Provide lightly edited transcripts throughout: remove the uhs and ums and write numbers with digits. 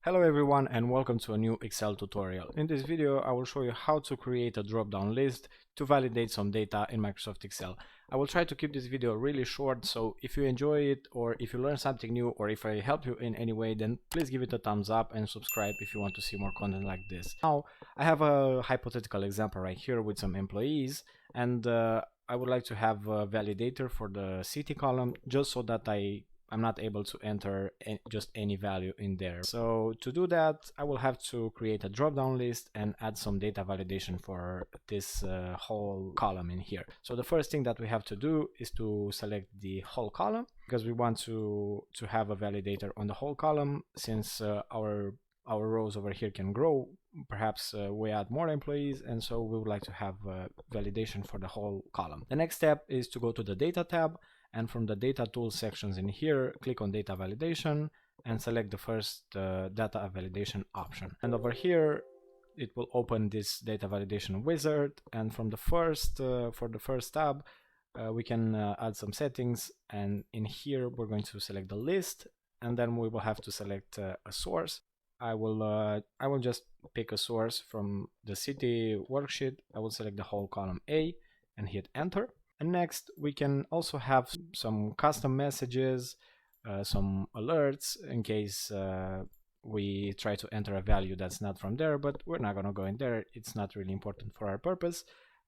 Hello everyone and welcome to a new Excel tutorial. In this video I will show you how to create a drop-down list to validate some data in Microsoft Excel. I will try to keep this video really short, so if you enjoy it or if you learn something new or if I help you in any way, then please give it a thumbs up and subscribe if you want to see more content like this. Now I have a hypothetical example right here with some employees, and I would like to have a validator for the city column just so that I'm not able to enter just any value in there. So to do that, I will have to create a drop-down list and add some data validation for this whole column in here. So the first thing that we have to do is to select the whole column, because we want to have a validator on the whole column. Since our rows over here can grow, perhaps we add more employees, and so we would like to have validation for the whole column. The next step is to go to the data tab, and from the data tools sections in here, click on data validation and select the first data validation option. And over here it will open this data validation wizard, and from the first for the first tab we can add some settings, and in here we're going to select the list, and then we will have to select a source. I will just pick a source from the city worksheet. I will select the whole column A and hit enter. And next we can also have some custom messages, some alerts in case we try to enter a value that's not from there, but we're not going to go in there. It's not really important for our purpose.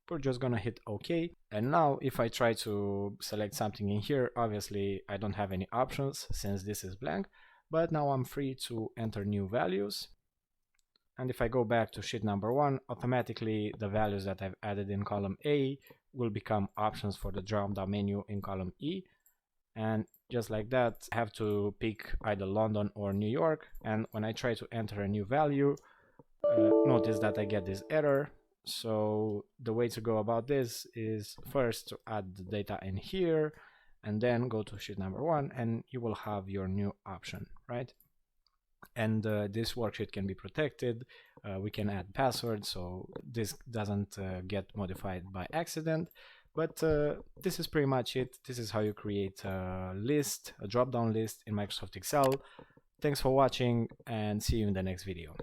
We're just going to hit OK. And now if I try to select something in here, obviously I don't have any options since this is blank, but now I'm free to enter new values. And if I go back to sheet number 1, automatically the values that I've added in column A will become options for the drop-down menu in column E. And just like that, I have to pick either London or New York. And when I try to enter a new value, notice that I get this error. So the way to go about this is first to add the data in here, and then go to sheet number 1, and you will have your new option, right? And this worksheet can be protected. We can add passwords so this doesn't get modified by accident. But this is pretty much it. This is how you create a list, a drop-down list in Microsoft Excel. Thanks for watching, and see you in the next video.